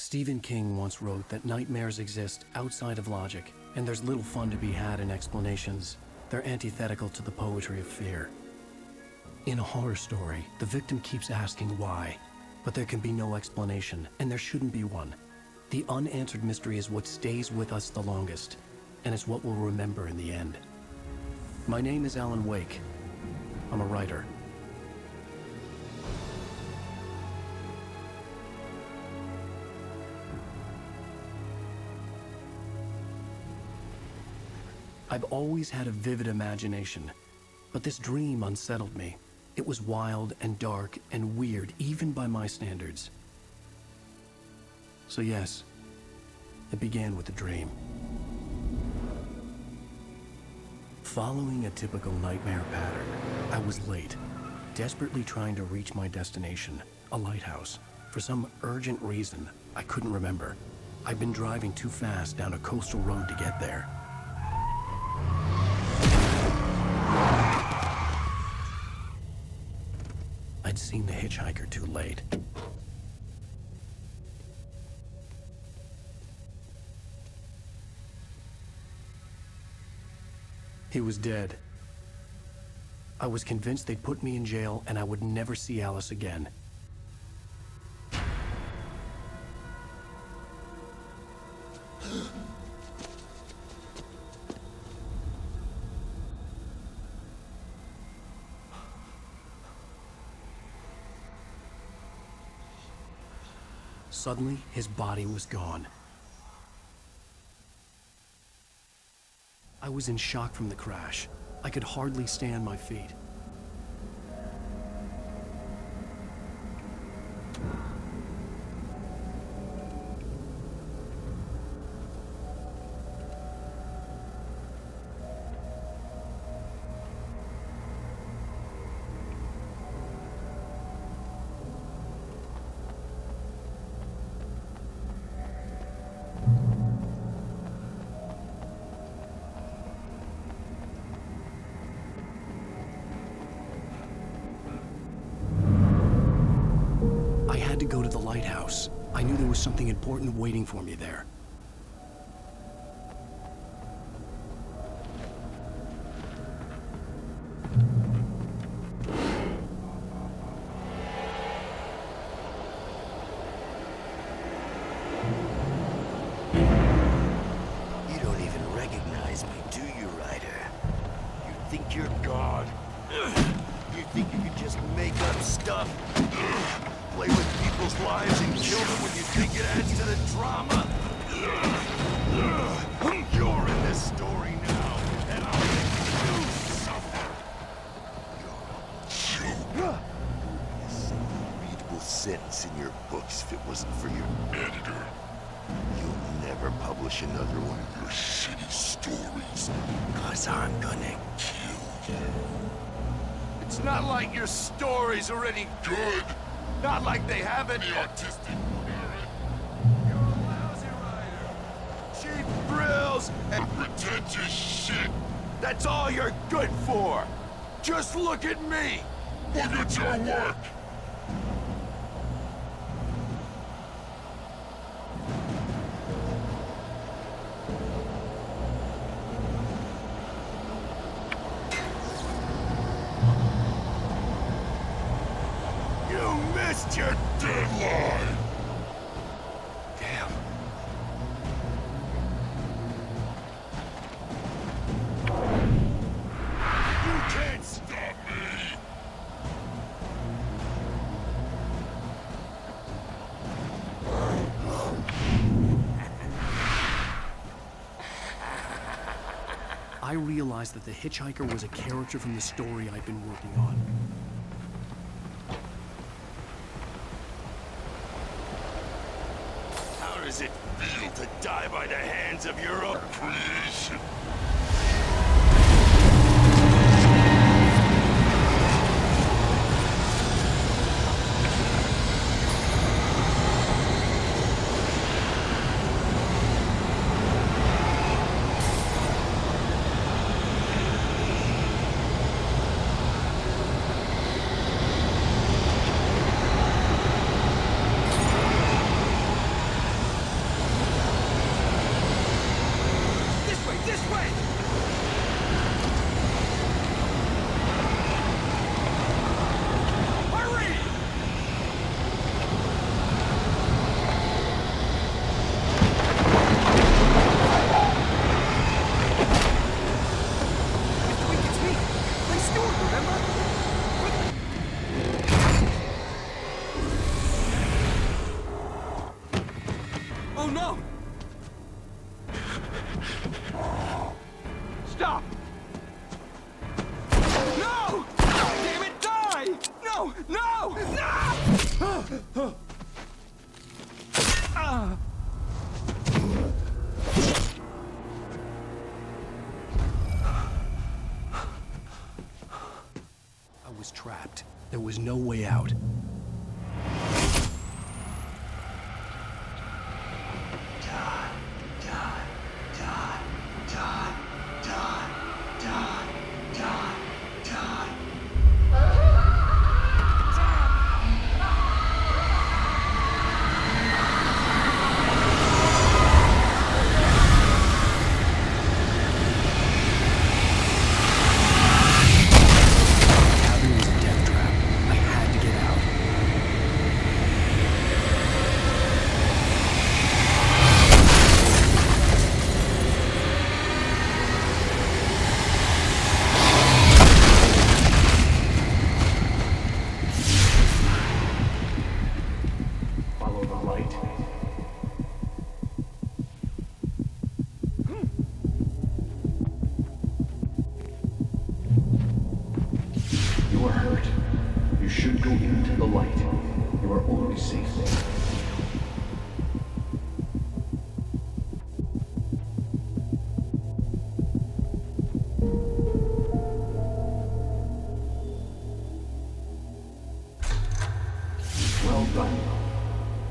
Stephen King once wrote that nightmares exist outside of logic, and there's little fun to be had in explanations. They're antithetical to the poetry of fear. In a horror story, the victim keeps asking why, but there can be no explanation, and there shouldn't be one. The unanswered mystery is what stays with us the longest, and it's what we'll remember in the end. My name is Alan Wake. I'm a writer. I've always had a vivid imagination, but this dream unsettled me. It was wild and dark and weird, even by my standards. So yes, it began with a dream. Following a typical nightmare pattern, I was late, desperately trying to reach my destination, a lighthouse. For some urgent reason, I couldn't remember. I'd been driving too fast down a coastal road to get there. I'd seen the hitchhiker too late. He was dead. I was convinced they'd put me in jail and I would never see Alice again. Suddenly, his body was gone. I was in shock from the crash. I could hardly stay on my feet. To go to the lighthouse. I knew there was something important waiting for me there. You don't even recognize me, do you, Ryder? You think you're God? You think you can just make up stuff? Play with people's lives and kill them when you think it adds to the drama? You're in this story now, and I'll make you suffer. You're a This unreadable sentence in your books if it wasn't for your editor. You'll never publish another one of your shitty stories, 'cause I'm gonna kill you. It's not like your stories are any good. Not like they haven't. The artistic parent. You're a lousy writer. Cheap thrills and pretentious shit. That's all you're good for. Just look at me. Look at your work. Missed your deadline! Damn. You can't stop me! I realized that the hitchhiker was a character from the story I'd been working on. How does it feel to die by the hands of your own creation? Stop! No! Damn it, die! No! No! No! I was trapped. There was no way out.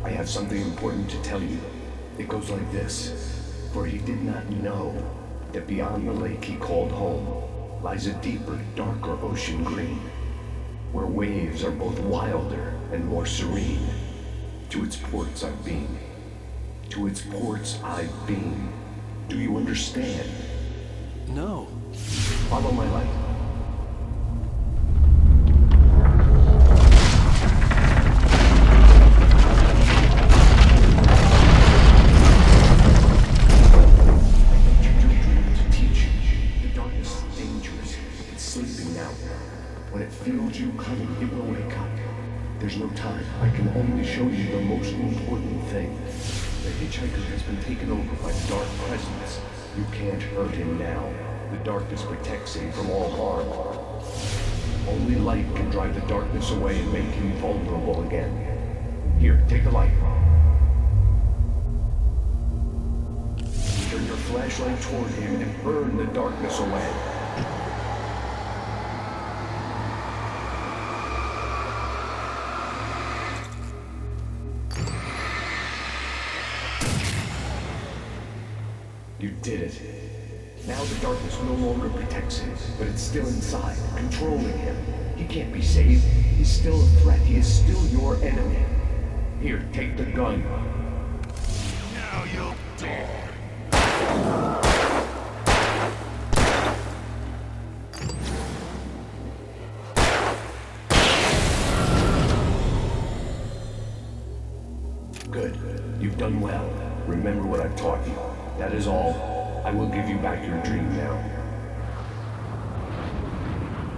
I have something important to tell you. It goes like this. For he did not know that beyond the lake he called home lies a deeper, darker ocean green, where waves are both wilder and more serene. To its ports I've been. To its ports I've been. Do you understand? No. Follow my light. There's no time. I can only show you the most important thing. The hitchhiker has been taken over by dark presence. You can't hurt him now. The darkness protects him from all harm. Only light can drive the darkness away and make him vulnerable again. Here, take the light. Turn your flashlight toward him and burn the darkness away. You did it. Now the darkness no longer protects him, but it's still inside, controlling him. He can't be saved. He's still a threat. He is still your enemy. Here, take the gun. Now you'll die. Good. You've done well. Remember what I've taught you. That is all. I will give you back your dream now.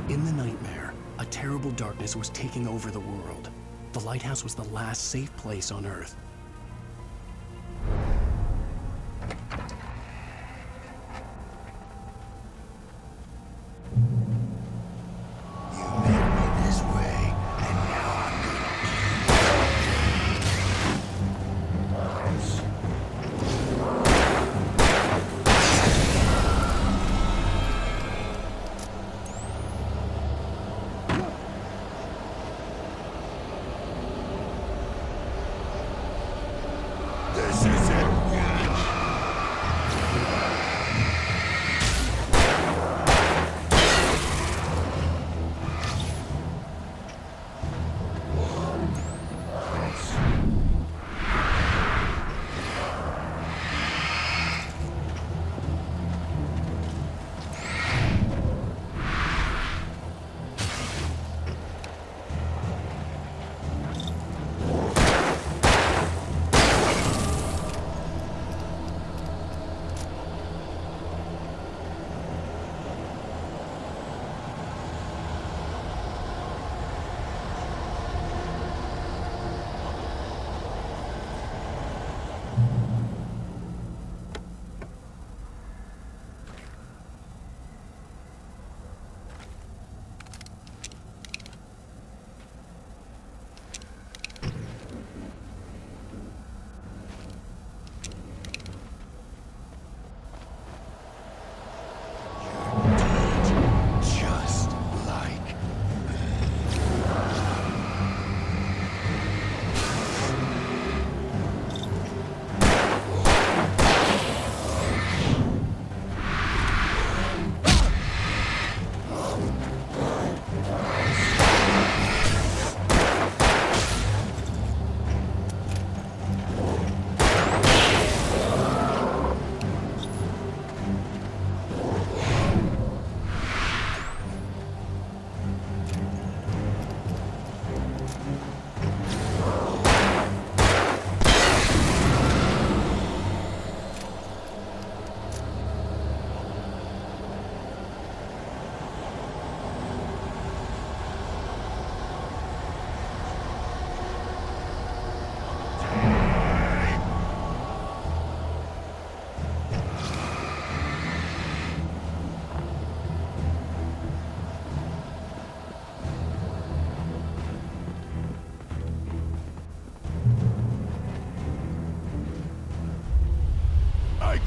In the nightmare, a terrible darkness was taking over the world. The lighthouse was the last safe place on Earth.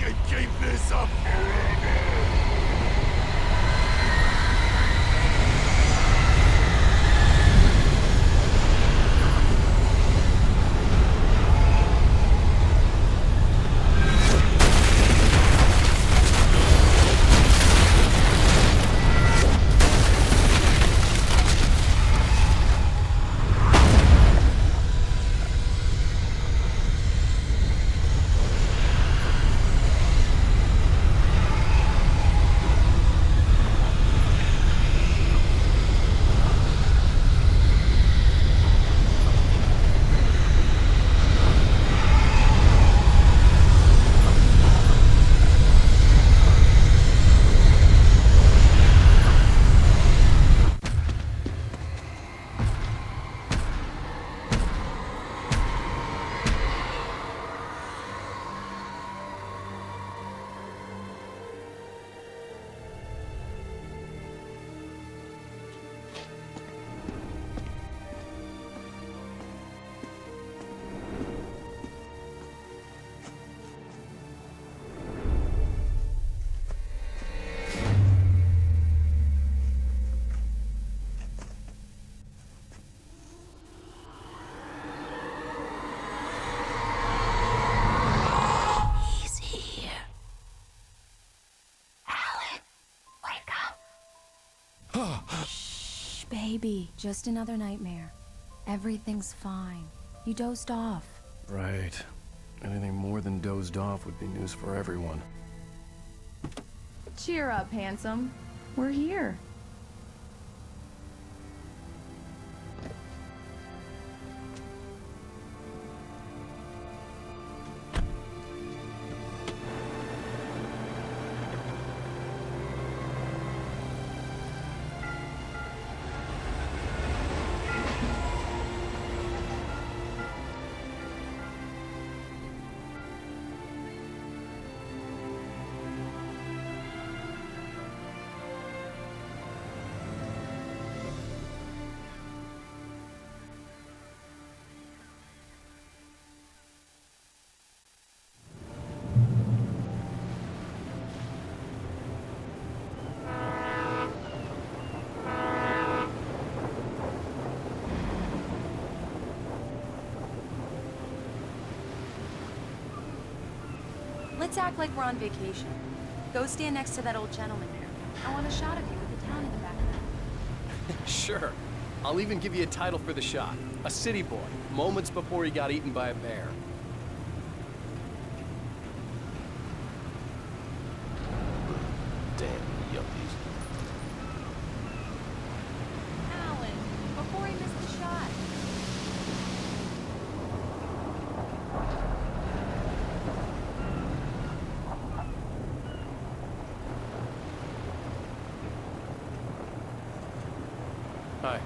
can keep this up forever! Shh, baby. Just another nightmare. Everything's fine. You dozed off. Right. Anything more than dozed off would be news for everyone. Cheer up, handsome. We're here. Let's act like we're on vacation. Go stand next to that old gentleman there. I want a shot of you with the town in the background. Sure. I'll even give you a title for the shot. A city boy, moments before he got eaten by a bear. Damn yuppies. Alan, before he missed the shot. Hi.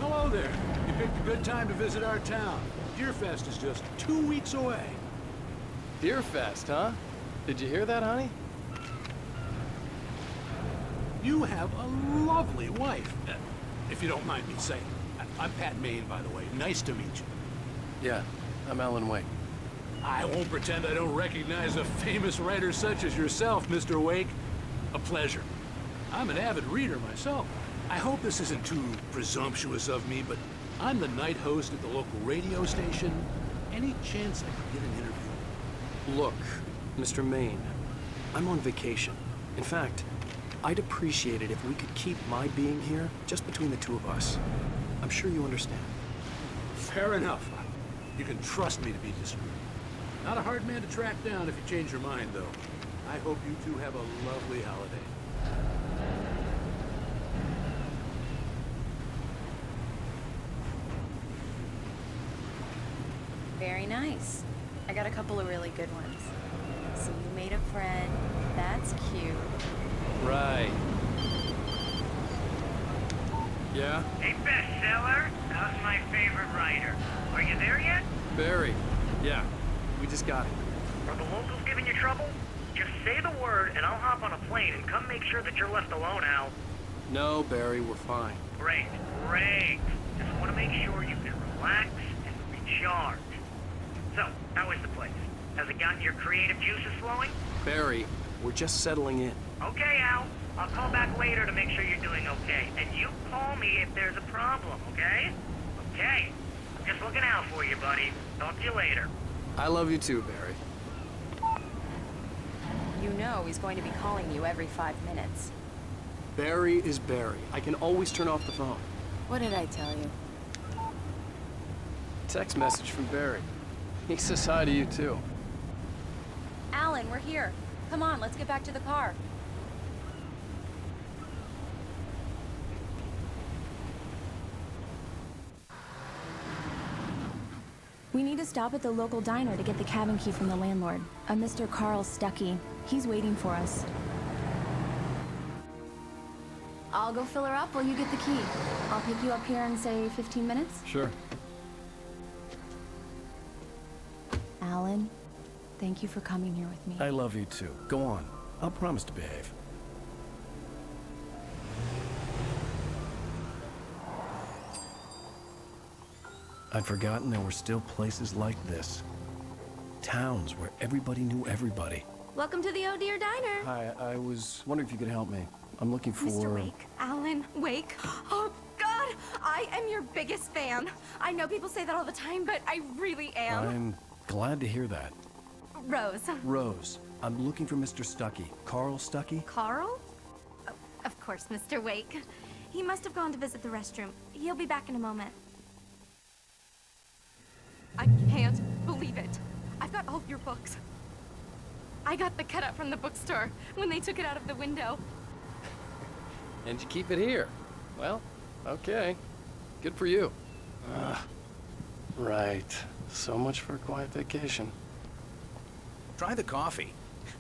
Hello there. You picked a good time to visit our town. Deerfest is just 2 weeks away. Deerfest, huh? Did you hear that, honey? You have a lovely wife, if you don't mind me saying. I'm Pat Maine, by the way. Nice to meet you. Yeah, I'm Alan Wake. I won't pretend I don't recognize a famous writer such as yourself, Mr. Wake. A pleasure. I'm an avid reader myself. I hope this isn't too presumptuous of me, but I'm the night host at the local radio station. Any chance I could get an interview? Look, Mr. Maine, I'm on vacation. In fact, I'd appreciate it if we could keep my being here just between the two of us. I'm sure you understand. Fair enough. You can trust me to be discreet. Not a hard man to track down if you change your mind, though. I hope you two have a lovely holiday. Very nice. I got a couple of really good ones. So you made a friend. That's cute. Right. Yeah? Hey, bestseller, how's my favorite writer? Are you there yet? Barry. Yeah, we just got it. Are the locals giving you trouble? Just say the word and I'll hop on a plane and come make sure that you're left alone, Al. No, Barry, we're fine. Great, great. Just want to make sure you can relax and recharge. So, how is the place? Has it gotten your creative juices flowing? Barry, we're just settling in. Okay, Al. I'll call back later to make sure you're doing okay. And you call me if there's a problem, okay? Okay. I'm just looking out for you, buddy. Talk to you later. I love you too, Barry. You know he's going to be calling you every 5 minutes. Barry is Barry. I can always turn off the phone. What did I tell you? Text message from Barry. He says hi to you too. Alan, we're here. Come on, let's get back to the car. We need to stop at the local diner to get the cabin key from the landlord, a Mr. Carl Stuckey. He's waiting for us. I'll go fill her up while you get the key. I'll pick you up here in, say, 15 minutes? Sure. Alan, thank you for coming here with me. I love you too. Go on. I'll promise to behave. I'd forgotten there were still places like this. Towns where everybody knew everybody. Welcome to the Oh Dear Diner. Hi, I was wondering if you could help me. I'm looking for... Mr. Wake. Alan Wake. Oh, God! I am your biggest fan. I know people say that all the time, but I really am. I'm glad to hear that. Rose. Rose, I'm looking for Mr. Stuckey. Carl Stuckey? Carl? Oh, of course, Mr. Wake. He must have gone to visit the restroom. He'll be back in a moment. I can't believe it. I've got all of your books. I got the cutout from the bookstore when they took it out of the window. And you keep it here. Well, okay. Good for you. Right. So much for a quiet vacation. Try the coffee.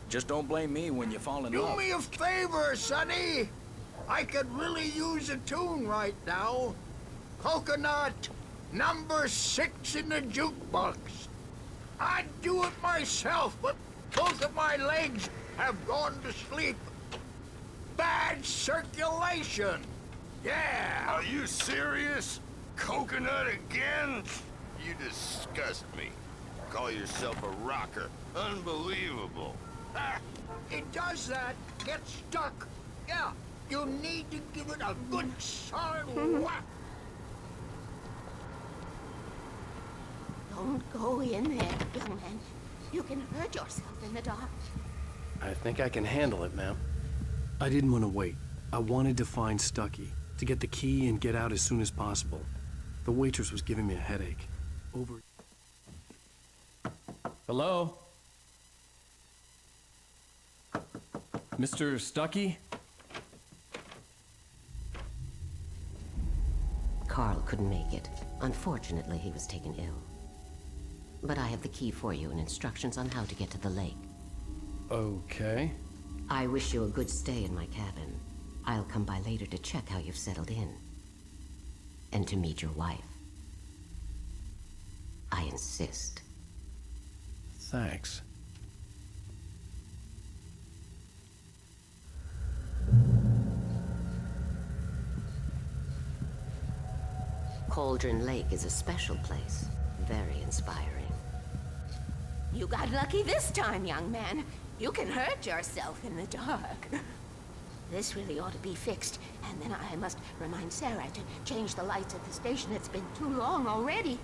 Just don't blame me when you fall in Do love. me a favor, Sonny. I could really use a tune right now. Coconut, number 6 in the jukebox. I'd do it myself, but both of my legs have gone to sleep. Bad circulation. Yeah. Are you serious? Coconut again? You disgust me. Call yourself a rocker. Unbelievable. Ah, it does that. Get stuck. Yeah, you need to give it a good solid whack. Don't go in there, young man. You can hurt yourself in the dark. I think I can handle it, ma'am. I didn't want to wait. I wanted to find Stuckey, to get the key and get out as soon as possible. The waitress was giving me a headache. Over... Hello? Mr. Stuckey? Carl couldn't make it. Unfortunately, he was taken ill. But I have the key for you and instructions on how to get to the lake. Okay. I wish you a good stay in my cabin. I'll come by later to check how you've settled in. And to meet your wife. I insist. Thanks. Cauldron Lake is a special place. Very inspiring. You got lucky this time, young man. You can hurt yourself in the dark. This really ought to be fixed, and then I must remind Sarah to change the lights at the station. It's been too long already.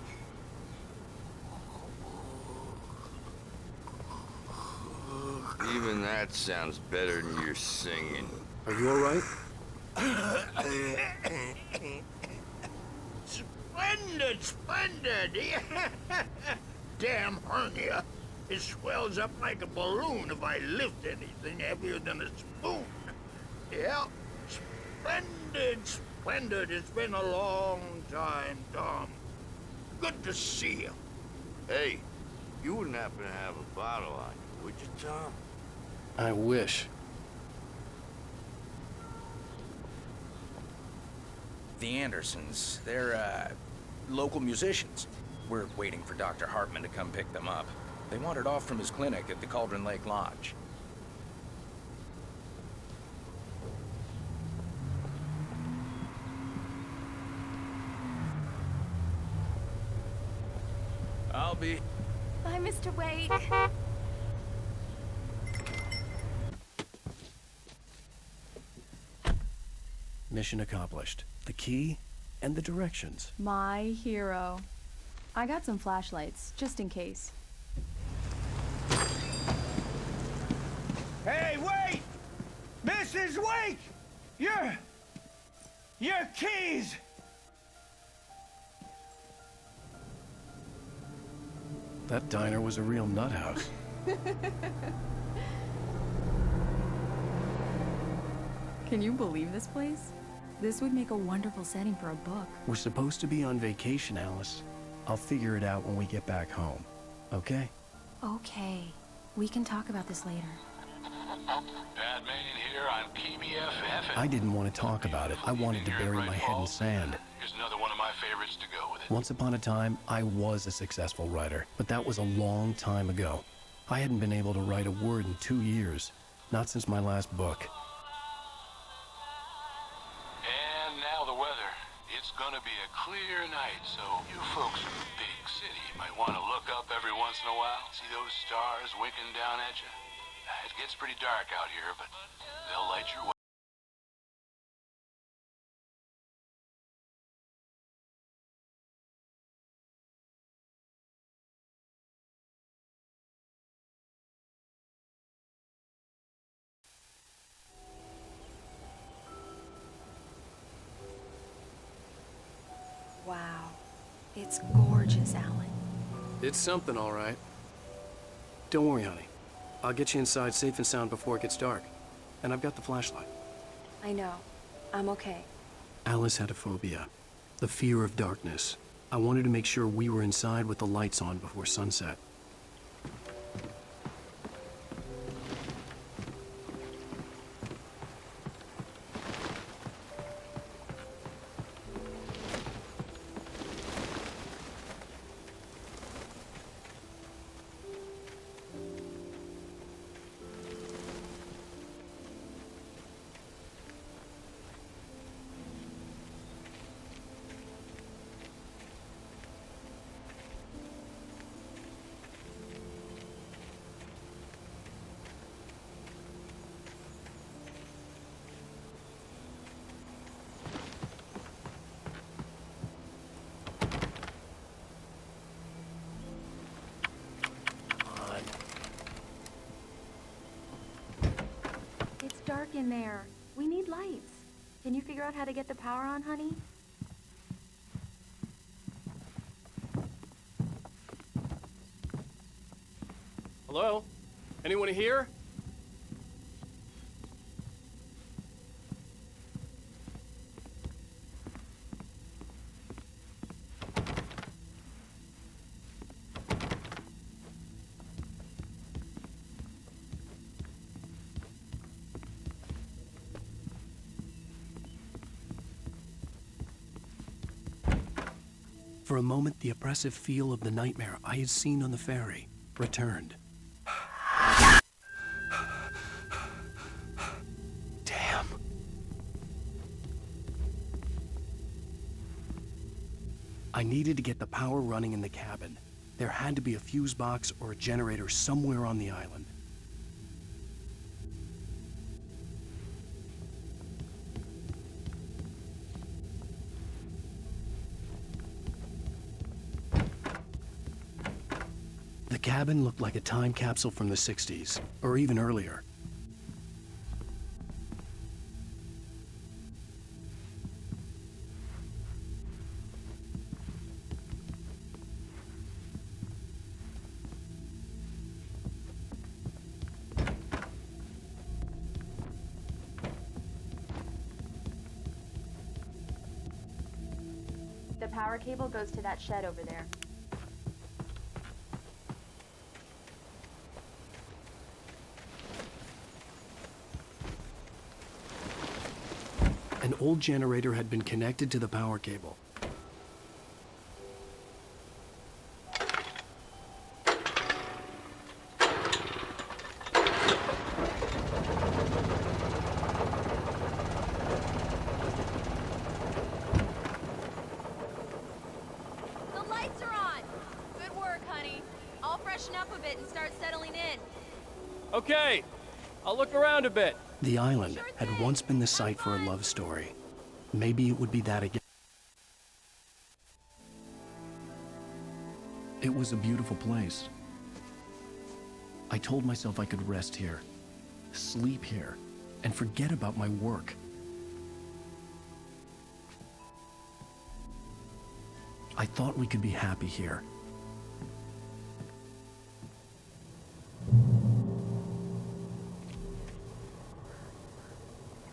Even that sounds better than your singing. Are you all right? Splendid, splendid. Damn hernia. It swells up like a balloon if I lift anything heavier than a spoon. Yeah, splendid, splendid. It's been a long time, Tom. Good to see you. Hey, you wouldn't happen to have a bottle on you, would you, Tom? I wish. The Andersons, they're, local musicians. We're waiting for Dr. Hartman to come pick them up. They wandered off from his clinic at the Cauldron Lake Lodge. I'll be... Bye, Mr. Wake. Mission accomplished. The key and the directions. My hero. I got some flashlights, just in case. Hey, wait! Mrs. Wake! Your keys! That diner was a real nut house. Can you believe this place? This would make a wonderful setting for a book. We're supposed to be on vacation, Alice. I'll figure it out when we get back home. Okay? Okay. We can talk about this later. Batman here on PBFF. I didn't want to talk about it. I wanted to bury my head in sand. Here's another one of my favorites to go with it. Once upon a time, I was a successful writer, but that was a long time ago. I hadn't been able to write a word in 2 years. Not since my last book. And now the weather. It's gonna be a clear night, so you folks in the big city might want to look up every once in a while. See those stars winking down at you? It gets pretty dark out here, but they'll light your way. Wow. It's gorgeous, Alan. It's something, all right. Don't worry, honey. I'll get you inside safe and sound before it gets dark. And I've got the flashlight. I know. I'm okay. Alice had a phobia. The fear of darkness. I wanted to make sure we were inside with the lights on before sunset. It's dark in there. We need lights. Can you figure out how to get the power on, honey? Hello? Anyone here? For a moment, the oppressive feel of the nightmare I had seen on the ferry returned. Damn. I needed to get the power running in the cabin. There had to be a fuse box or a generator somewhere on the island. The cabin looked like a time capsule from the 60s, or even earlier. The power cable goes to that shed over there. An old generator had been connected to the power cable. The lights are on! Good work, honey. I'll freshen up a bit and start settling in. Okay, I'll look around a bit. The island had once been the site for a love story. maybe it would be that again. It was a beautiful place. I told myself I could rest here, sleep here, and forget about my work. I thought we could be happy here.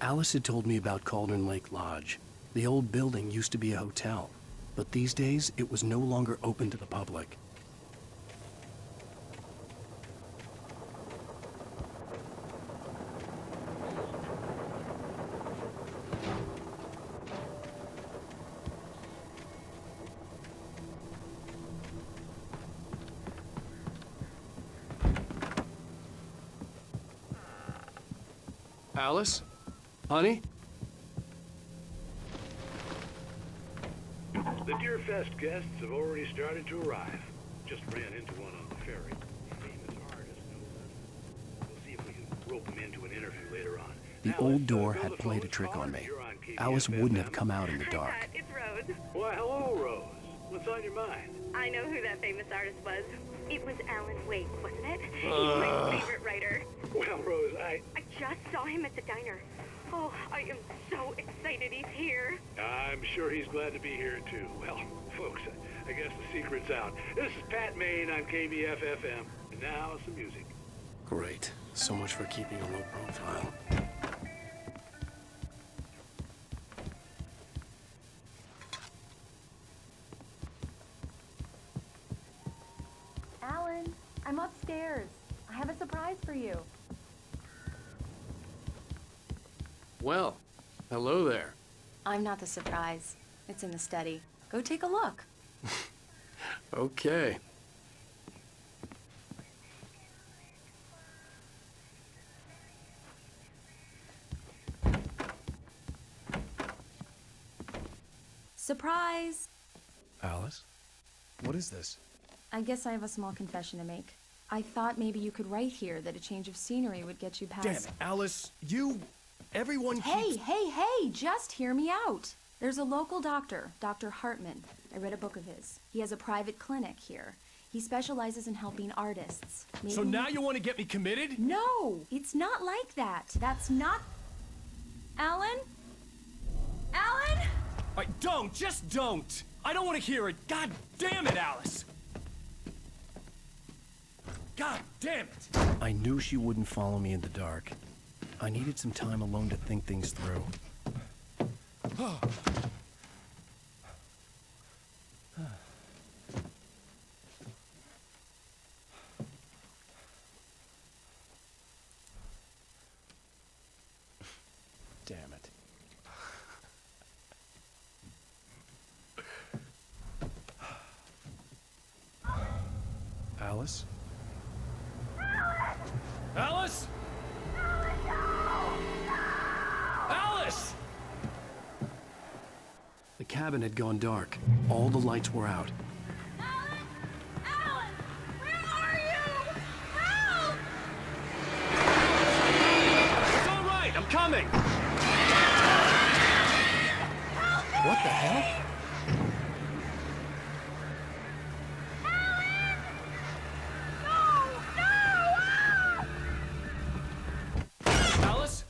Alice had told me about Cauldron Lake Lodge. The old building used to be a hotel, but these days it was no longer open to the public. Alice? Honey? The Deerfest guests have already started to arrive. Just ran into one on the ferry. Famous artist, no less. We'll see if we can rope him into an interview later on. The old door had played a trick on me. Alice wouldn't have come out in the dark. Hi, Pat. It's Rose. Why, hello, Rose. What's on your mind? I know who that famous artist was. It was Alan Wake, wasn't it? He's my favorite writer. Well, Rose, I just saw him at the diner. Oh, I am so excited he's here. I'm sure he's glad to be here, too. Well, folks, I guess the secret's out. This is Pat Maine on KBF-FM. And now, some music. Great. So much for keeping a low profile. Alan, I'm upstairs. I have a surprise for you. Well, hello there. I'm not the surprise. It's in the study. Go take a look. Okay. Surprise! Alice? What is this? I guess I have a small confession to make. I thought maybe you could write here that a change of scenery would get you past... Damn it, Alice, everyone Hey, just hear me out. There's a local doctor, Dr. Hartman. I read a book of his. He has a private clinic here. He specializes in helping artists. Maybe... So now you want to get me committed? No, it's not like that. That's not... Alan? Alan? Just don't! I don't want to hear it. God damn it, Alice! God damn it! I knew she wouldn't follow me in the dark. I needed some time alone to think things through. Damn it. Alice? Alice? Alice! The cabin had gone dark. All the lights were out. Alan! Where are you? Help! It's all right, I'm coming! What the hell? Alice?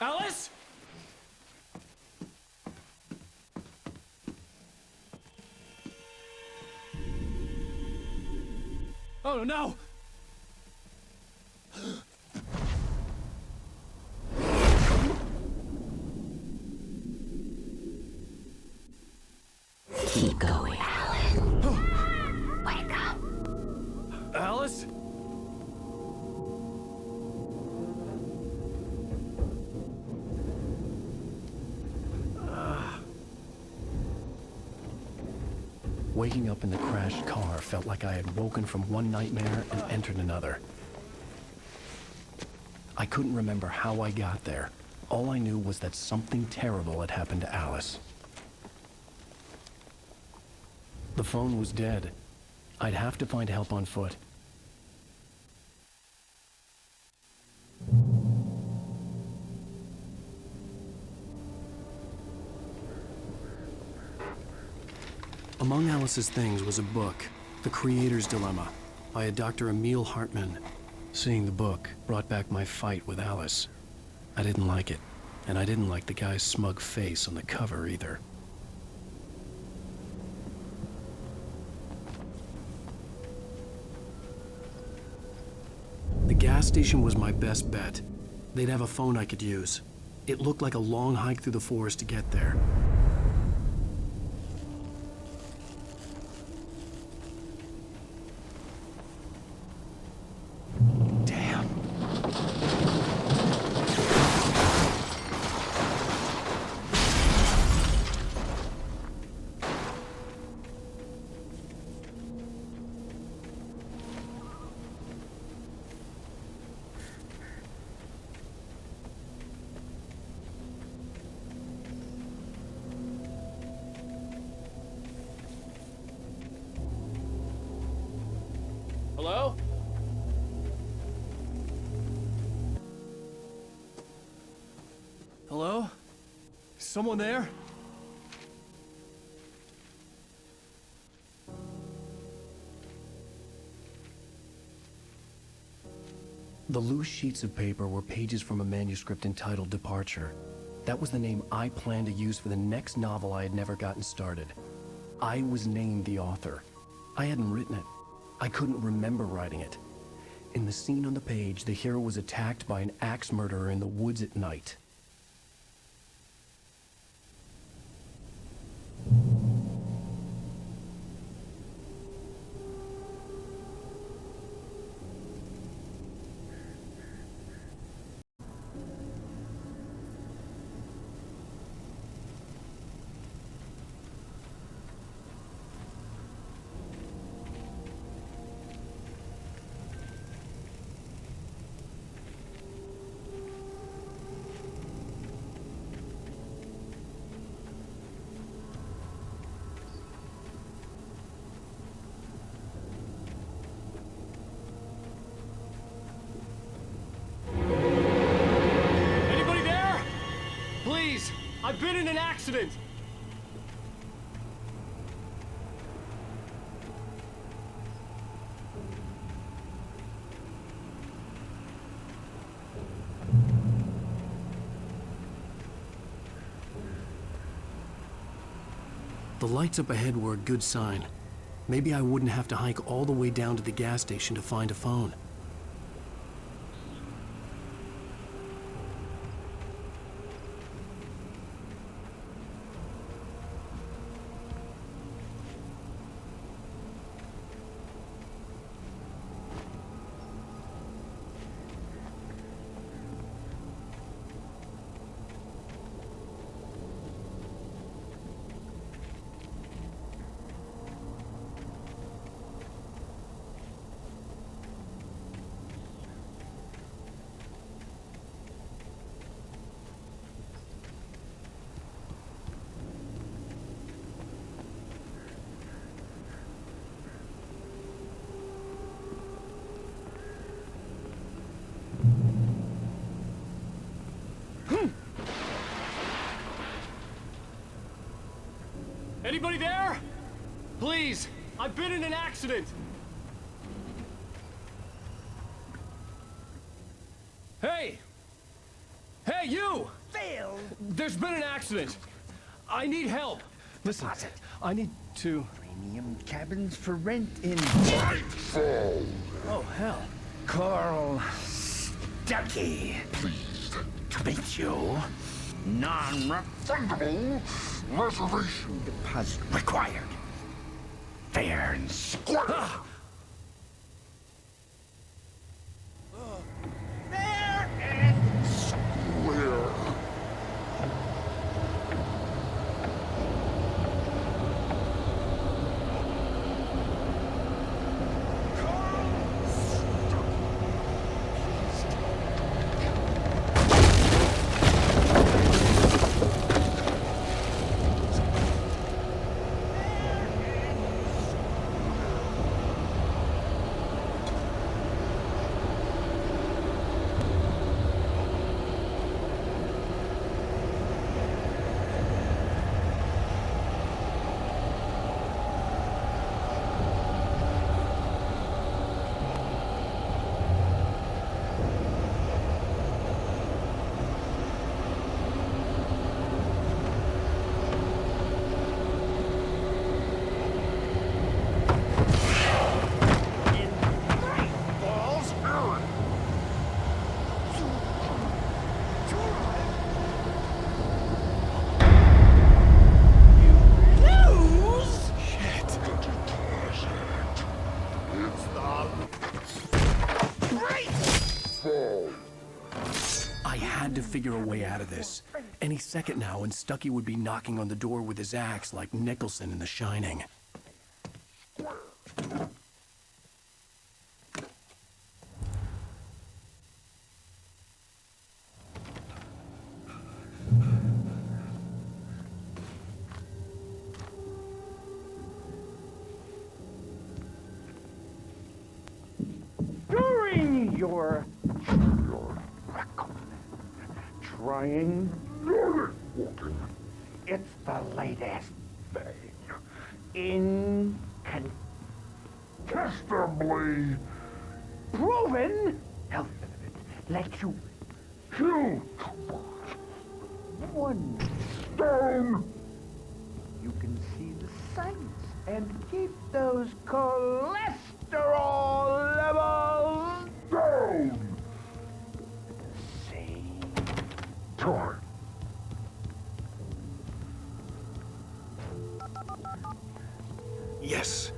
Alice? Oh no! Keep going, Alan. Wake up. Alice? Waking up in the crashed car felt like I had woken from one nightmare and entered another. I couldn't remember how I got there. All I knew was that something terrible had happened to Alice. The phone was dead. I'd have to find help on foot. Among Alice's things was a book, The Creator's Dilemma, by a Dr. Emil Hartman. Seeing the book brought back my fight with Alice. I didn't like it, and I didn't like the guy's smug face on the cover either. The gas station was my best bet. They'd have a phone I could use. It looked like a long hike through the forest to get there. Hello? Hello? Someone there? The loose sheets of paper were pages from a manuscript entitled Departure. That was the name I planned to use for the next novel I had never gotten started. I was named the author. I hadn't written it. I couldn't remember writing it. In the scene on the page, the hero was attacked by an axe murderer in the woods at night. Anybody there? Please, I've been in an accident. The lights up ahead were a good sign. Maybe I wouldn't have to hike all the way down to the gas station to find a phone. Anybody there? Please, I've been in an accident. Hey! Hey, you! Phil! There's been an accident. I need help. Listen, I need to... Premium cabins for rent in... Nightfall! Oh, hell. Carl Stuckey. Pleased To meet you. Non-refundable reservation deposit required. Fair and square. Fair and square. I had to figure a way out of this. Any second now, and Stucky would be knocking on the door with his axe like Nicholson in The Shining. During your trying, it's the latest thing. Incontestably proven health benefits let you kill one stone. You can see the sights and keep those cholesterol levels down at the same time. Yes.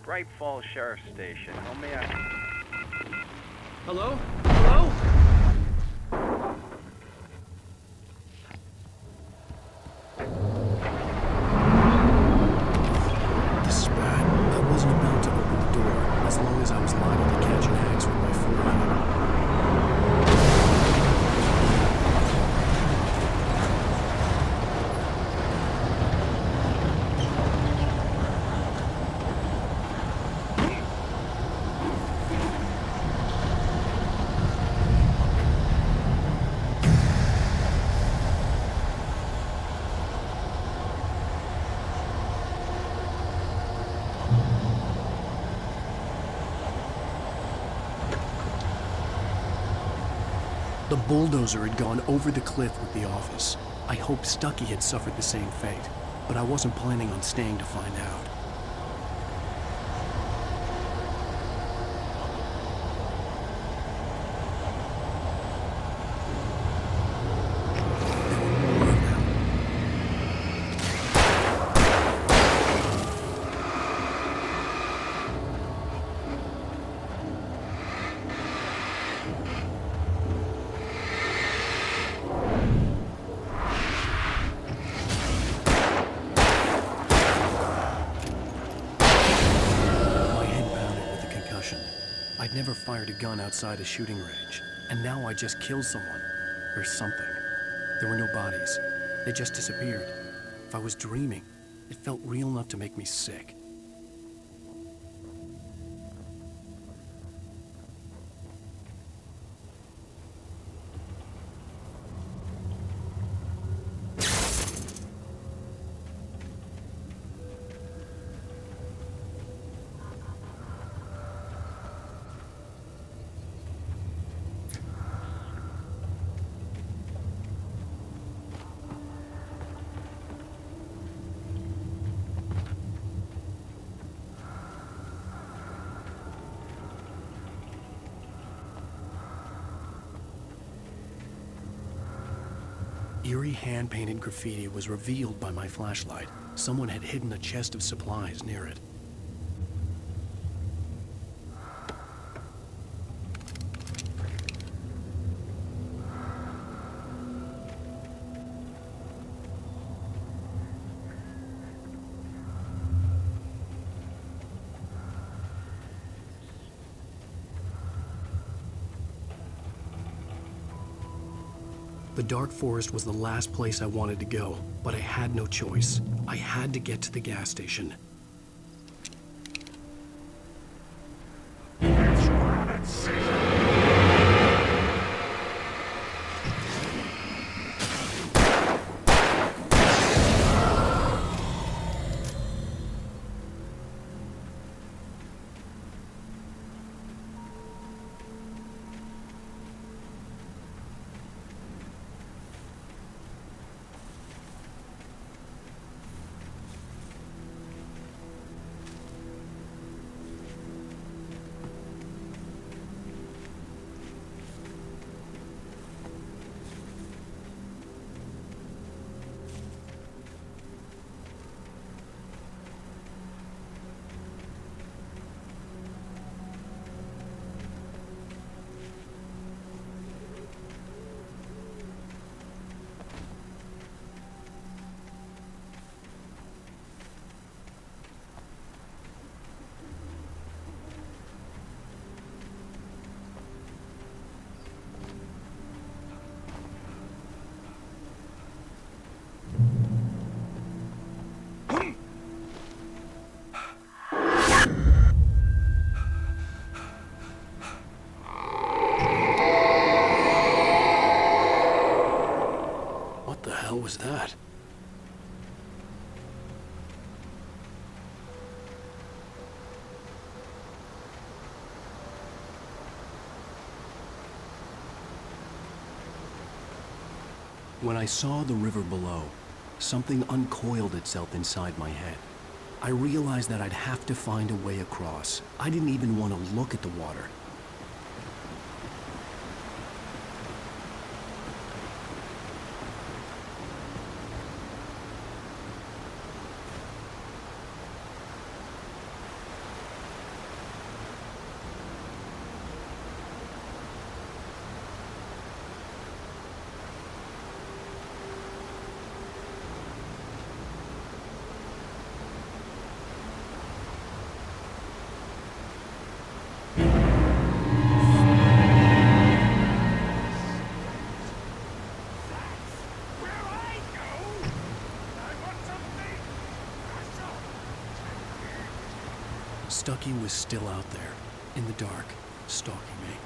Bright Falls Sheriff Station. How may I... Hello? Hello? This is bad. I wasn't about to open the door, as long as I was liable to catch an axe with my forearm. The bulldozer had gone over the cliff with the office. I hoped Stucky had suffered the same fate, but I wasn't planning on staying to find out. I'd never fired a gun outside a shooting range, and now I just killed someone. Or something. There were no bodies. They just disappeared. If I was dreaming, it felt real enough to make me sick. Eerie hand-painted graffiti was revealed by my flashlight. Someone had hidden a chest of supplies near it. The dark forest was the last place I wanted to go, but I had no choice. I had to get to the gas station. hell was that? When I saw the river below, something uncoiled itself inside my head. I realized that I'd have to find a way across. I didn't even want to look at the water. Stucky was still out there, in the dark, stalking me.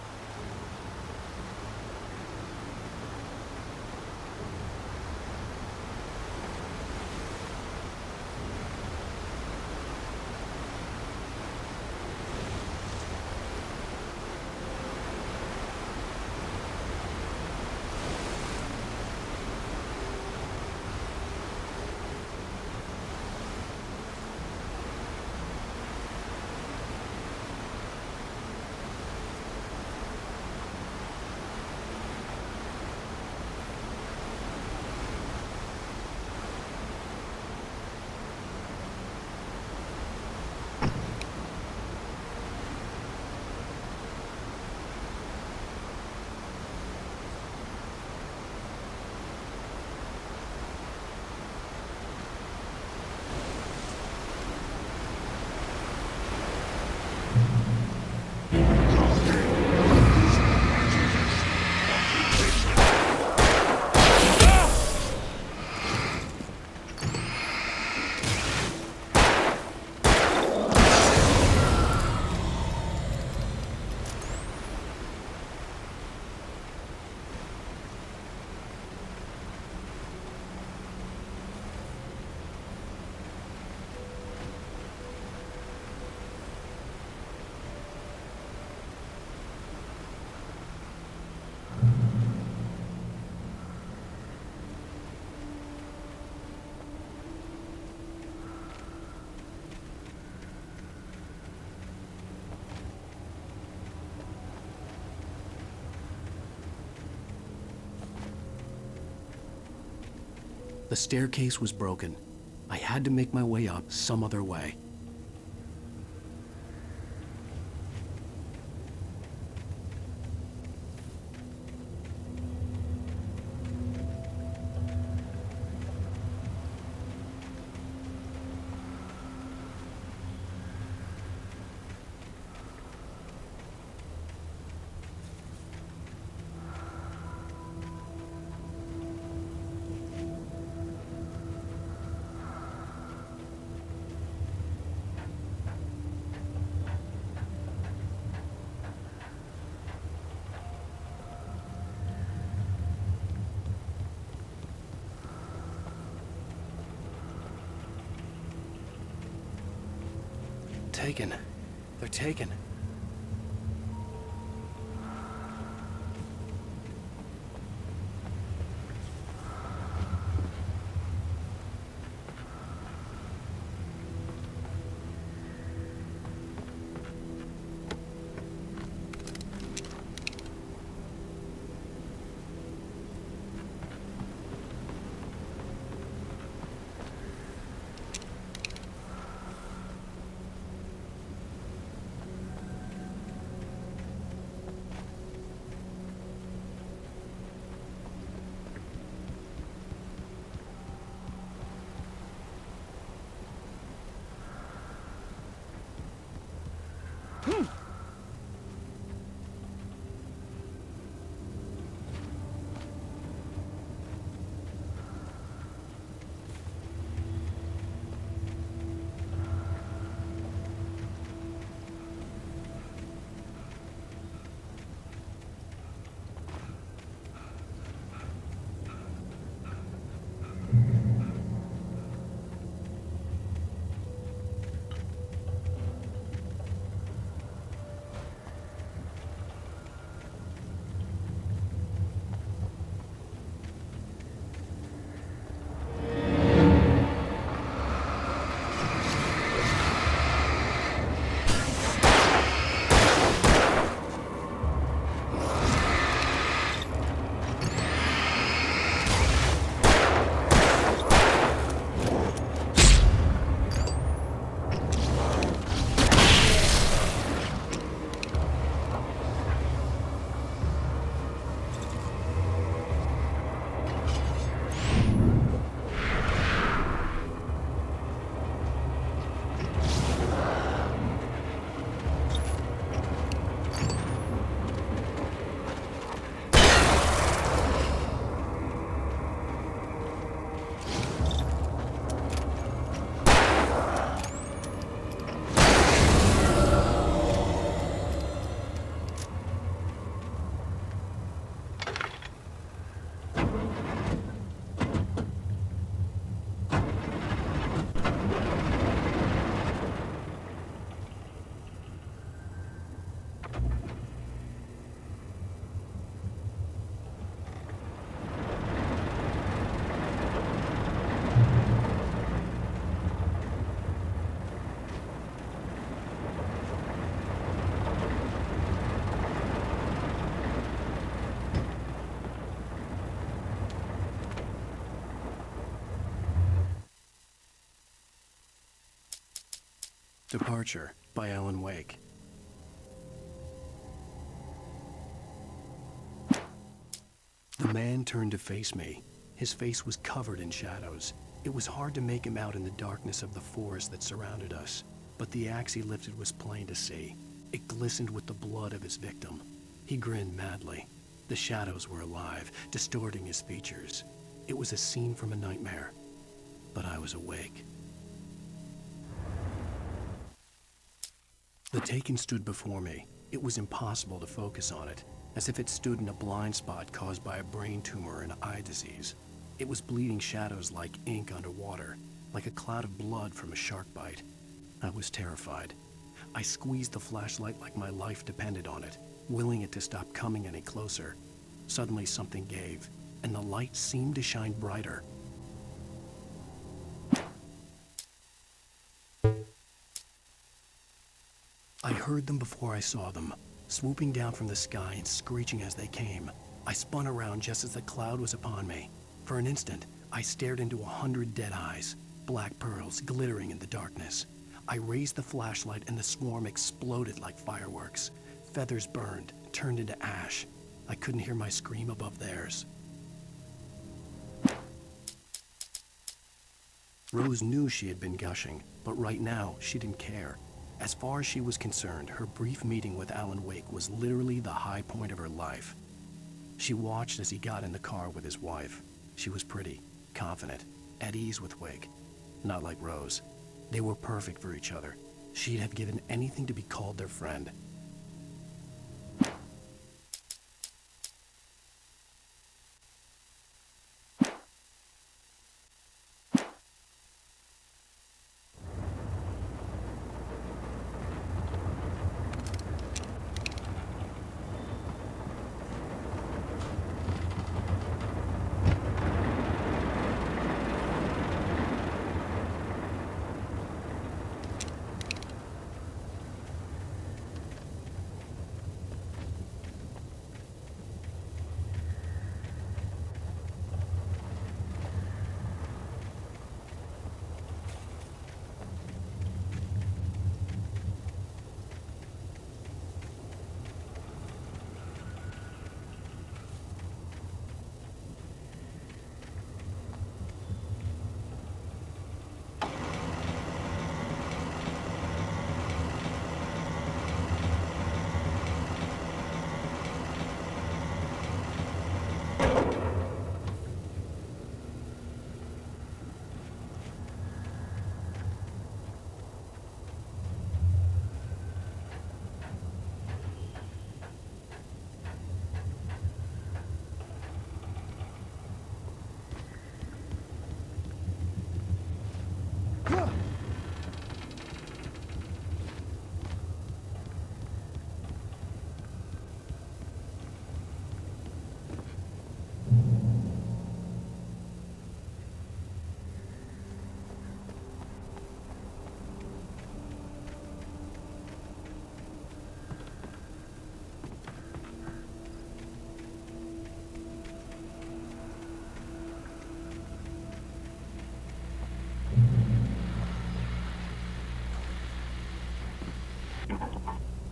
The staircase was broken. I had to make my way up some other way. Taken. They're taken. Departure by Alan Wake. The man turned to face me. His face was covered in shadows. It was hard to make him out in the darkness of the forest that surrounded us, but the axe he lifted was plain to see. It glistened with the blood of his victim. He grinned madly. The shadows were alive, distorting his features. It was a scene from a nightmare, but I was awake. The Taken stood before me. It was impossible to focus on it, as if it stood in a blind spot caused by a brain tumor and eye disease. It was bleeding shadows like ink underwater, like a cloud of blood from a shark bite. I was terrified. I squeezed the flashlight like my life depended on it, willing it to stop coming any closer. Suddenly something gave, and the light seemed to shine brighter. I heard them before I saw them, swooping down from the sky and screeching as they came. I spun around just as the cloud was upon me. For an instant, I stared into 100 dead eyes, black pearls glittering in the darkness. I raised the flashlight and the swarm exploded like fireworks. Feathers burned, turned into ash. I couldn't hear my scream above theirs. Rose knew she had been gushing, but right now she didn't care. As far as she was concerned, her brief meeting with Alan Wake was literally the high point of her life. She watched as he got in the car with his wife. She was pretty, confident, at ease with Wake. Not like Rose. They were perfect for each other. She'd have given anything to be called their friend.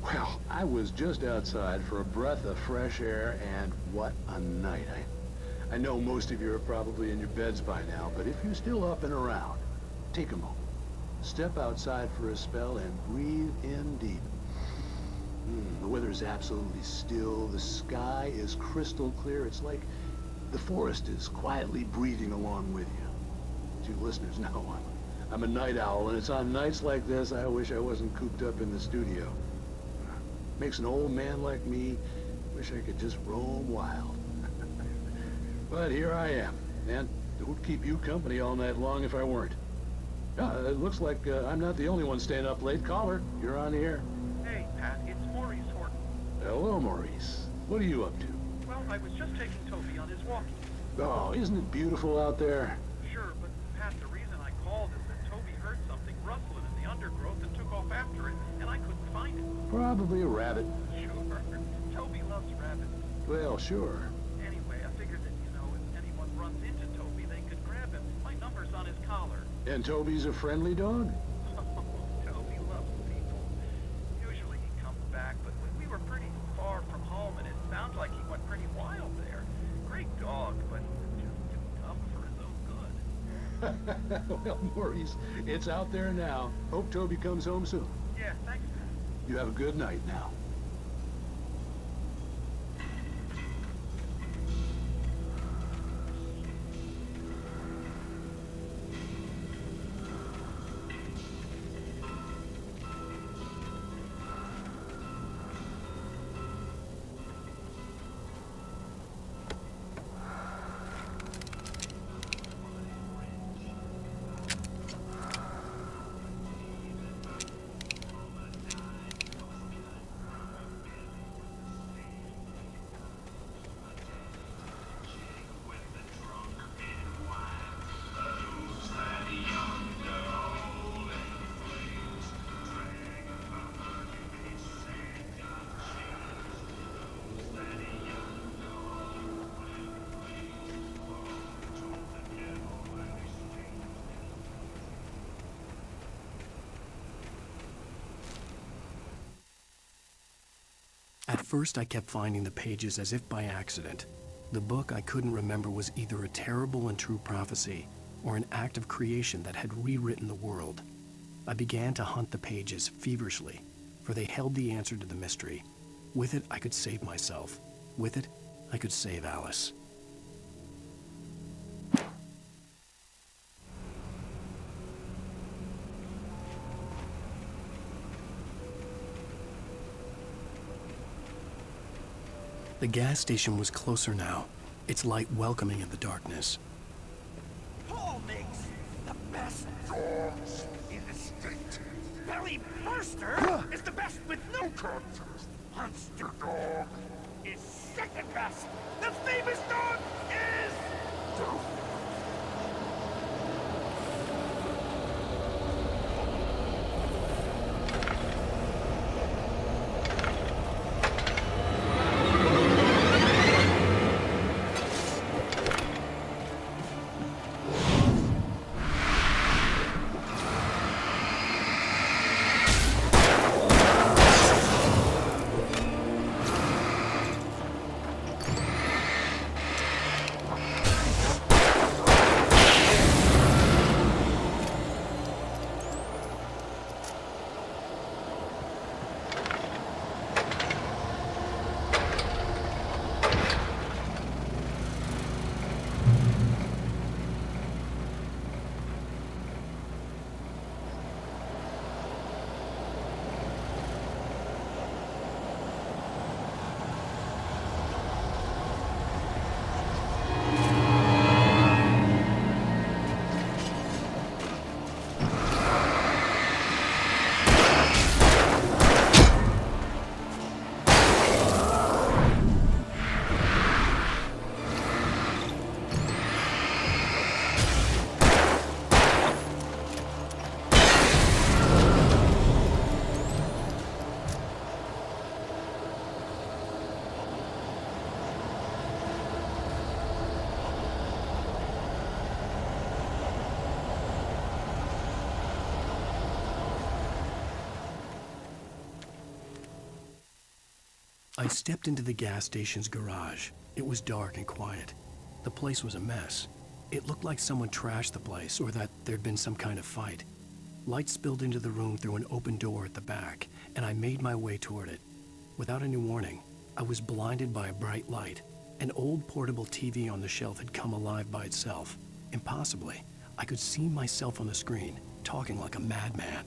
Well, I was just outside for a breath of fresh air, and what a night. I know most of you are probably in your beds by now, but if you're still up and around, take a moment. Step outside for a spell and breathe in deep. The weather is absolutely still. The sky is crystal clear. It's like the forest is quietly breathing along with you. As you listeners know, I'm a night owl, and it's on nights like this I wish I wasn't cooped up in the studio. Makes an old man like me wish I could just roam wild. But here I am, and it would keep you company all night long if I weren't. It looks like I'm not the only one staying up late. Caller, you're on the air. Hey, Pat, it's Maurice Horton. Hello, Maurice. What are you up to? Well, I was just taking Toby on his walkie. Oh, isn't it beautiful out there? Sure, but Pat, the reason I called is that Toby heard something rustling in the undergrowth and took off after it, and I couldn't find it. Probably a rabbit. Sure. Toby loves rabbits. Well, sure. Anyway, I figured that, if anyone runs into Toby, they could grab him. My number's on his collar. And Toby's a friendly dog? Toby loves Well, Maurice, it's out there now. Hope Toby comes home soon. Yeah, thanks. You have a good night now. At first, I kept finding the pages as if by accident. The book I couldn't remember was either a terrible and true prophecy or an act of creation that had rewritten the world. I began to hunt the pages feverishly, for they held the answer to the mystery. With it, I could save myself. With it, I could save Alice. The gas station was closer now, its light welcoming in the darkness. Paul makes the best dogs in the state. Belly Burster is the best with no contest. Monster Dog is second best. The famous dog is... I stepped into the gas station's garage. It was dark and quiet. The place was a mess. It looked like someone trashed the place or that there'd been some kind of fight. Light spilled into the room through an open door at the back, and I made my way toward it. Without any warning, I was blinded by a bright light. An old portable TV on the shelf had come alive by itself. Impossibly, I could see myself on the screen, talking like a madman.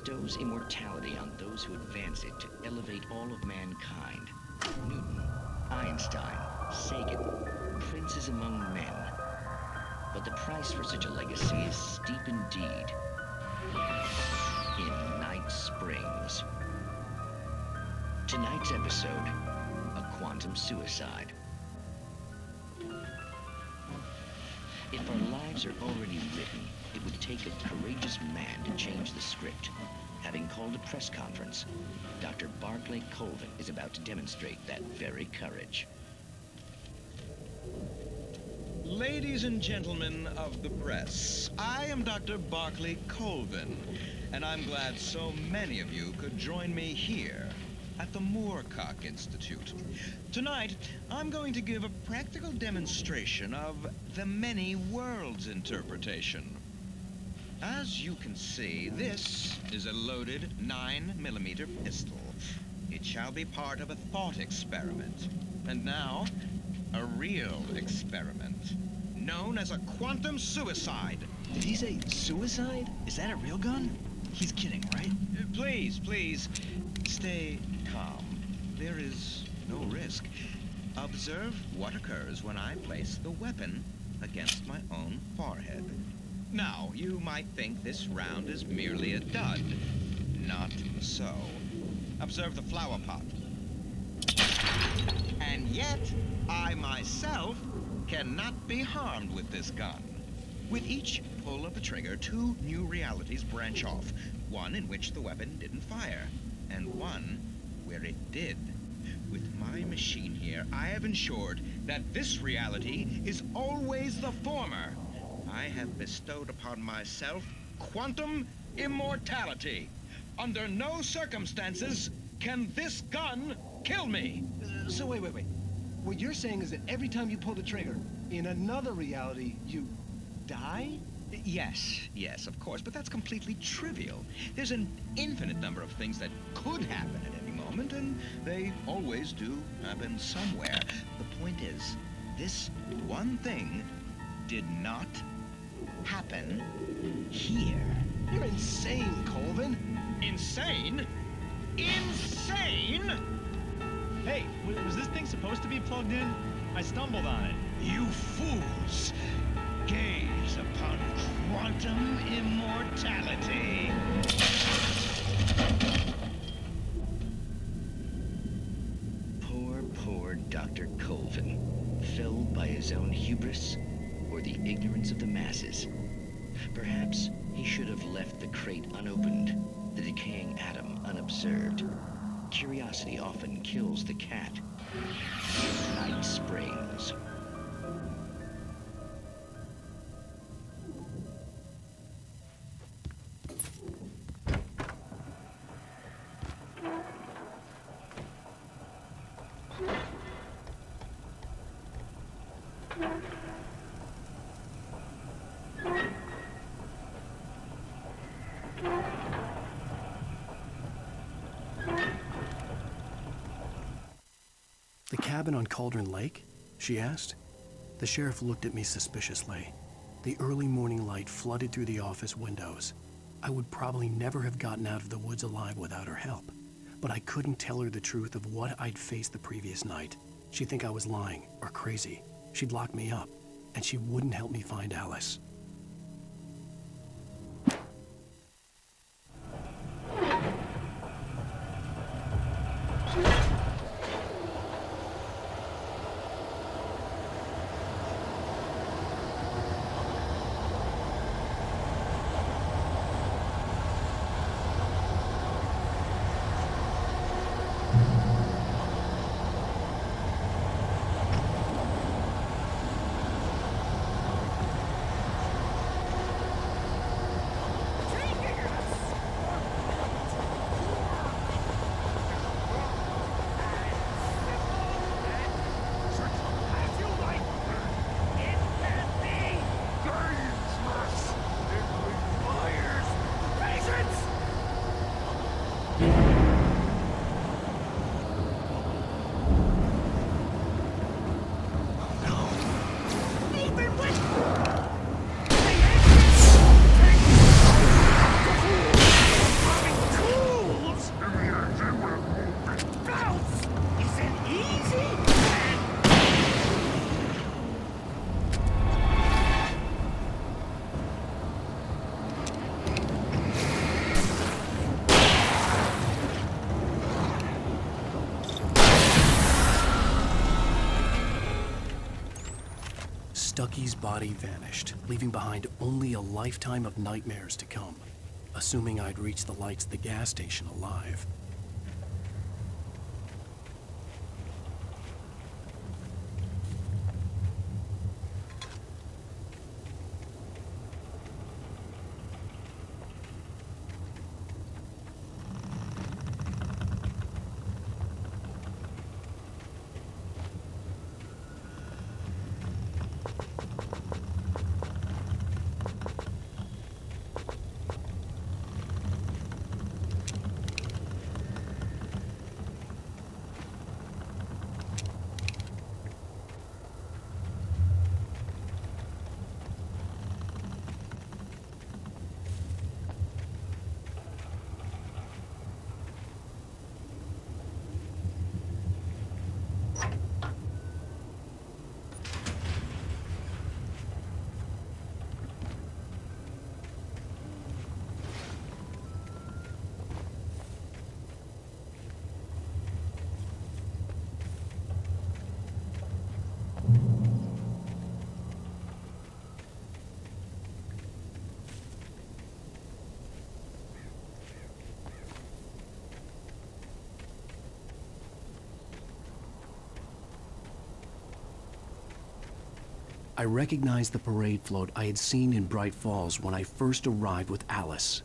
bestows immortality on those who advance it to elevate all of mankind. Newton, Einstein, Sagan, princes among men. But the price for such a legacy is steep indeed. In Night Springs. Tonight's episode, a quantum suicide. If our lives are already written, it would take a courageous man to change the script. Having called a press conference, Dr. Barclay Colvin is about to demonstrate that very courage. Ladies and gentlemen of the press, I am Dr. Barclay Colvin, and I'm glad so many of you could join me here at the Moorcock Institute. Tonight, I'm going to give a practical demonstration of the many worlds interpretation. As you can see, this is a loaded 9mm pistol. It shall be part of a thought experiment. And now, a real experiment, known as a quantum suicide. Did he say suicide? Is that a real gun? He's kidding, right? Please, stay calm. There is no risk. Observe what occurs when I place the weapon against my own forehead. Now, you might think this round is merely a dud. Not so. Observe the flower pot. And yet, I myself cannot be harmed with this gun. With each pull of the trigger, two new realities branch off. One in which the weapon didn't fire, and one where it did. With my machine here, I have ensured that this reality is always the former. I have bestowed upon myself quantum immortality. Under no circumstances can this gun kill me. So wait. What you're saying is that every time you pull the trigger, in another reality, you die? Yes, of course, but that's completely trivial. There's an infinite number of things that could happen at any moment, and they always do happen somewhere. The point is, this one thing did not happen here. You're insane, Colvin. Insane? Insane? Hey, was this thing supposed to be plugged in? I stumbled on it. You fools! Gaze upon quantum immortality. Poor Dr. Colvin, felled by his own hubris or the ignorance of the masses. Perhaps he should have left the crate unopened, the decaying atom unobserved. Curiosity often kills the cat. Night Springs. The cabin on Cauldron Lake? She asked. The sheriff looked at me suspiciously. The early morning light flooded through the office windows. I would probably never have gotten out of the woods alive without her help. But I couldn't tell her the truth of what I'd faced the previous night. She'd think I was lying or crazy. She'd lock me up, and she wouldn't help me find Alice. Stucky's body vanished, leaving behind only a lifetime of nightmares to come, assuming I'd reach the lights at the gas station alive. I recognized the parade float I had seen in Bright Falls when I first arrived with Alice.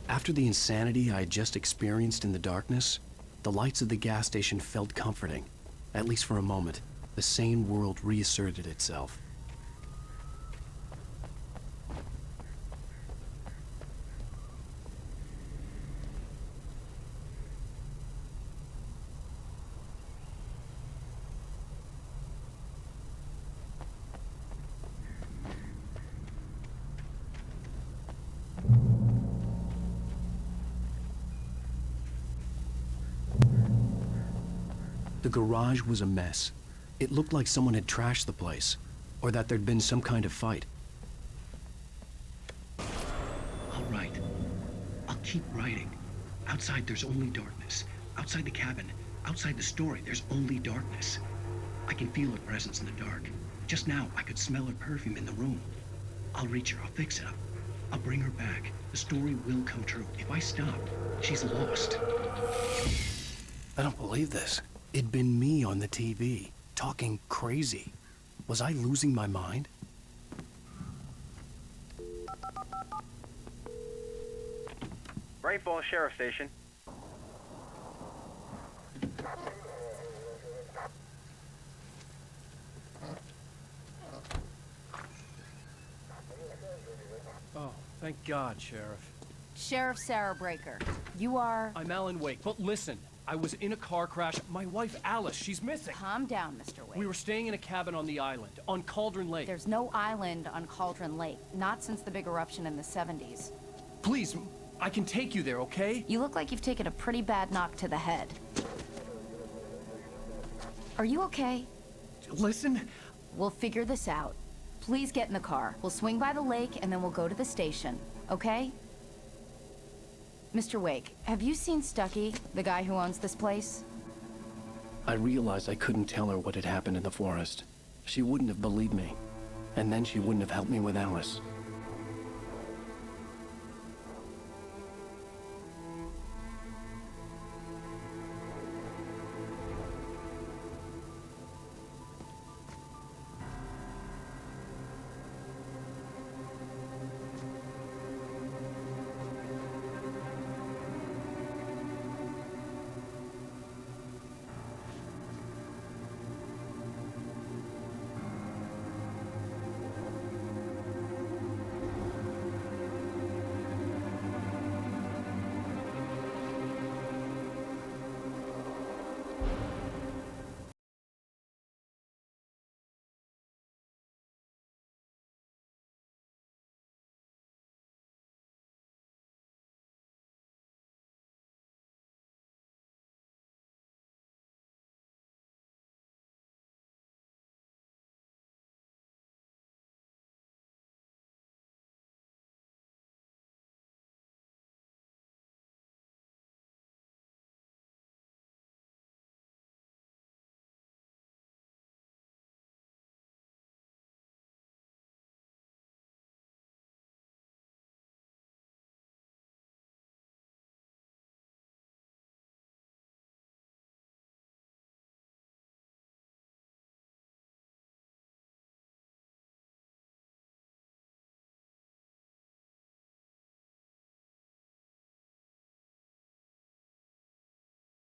After the insanity I had just experienced in the darkness, the lights of the gas station felt comforting. At least for a moment, the sane world reasserted itself. The garage was a mess. It looked like someone had trashed the place, or that there'd been some kind of fight. All right. I'll keep writing. Outside, there's only darkness. Outside the cabin, outside the story, there's only darkness. I can feel her presence in the dark. Just now, I could smell her perfume in the room. I'll reach her. I'll fix it up. I'll bring her back. The story will come true. If I stop, she's lost. I don't believe this. It'd been me on the TV, talking crazy. Was I losing my mind? Bright Falls Sheriff Station. Oh, thank God, Sheriff. Sheriff Sarah Breaker. You are... I'm Alan Wake, but listen. I was in a car crash. My wife, Alice, she's missing. Calm down, Mr. Wake. We were staying in a cabin on the island, on Cauldron Lake. There's no island on Cauldron Lake. Not since the big eruption in the 70s. Please, I can take you there, okay? You look like you've taken a pretty bad knock to the head. Are you okay? Listen. We'll figure this out. Please get in the car. We'll swing by the lake and then we'll go to the station, okay? Mr. Wake, have you seen Stucky, the guy who owns this place? I realized I couldn't tell her what had happened in the forest. She wouldn't have believed me. And then she wouldn't have helped me with Alice.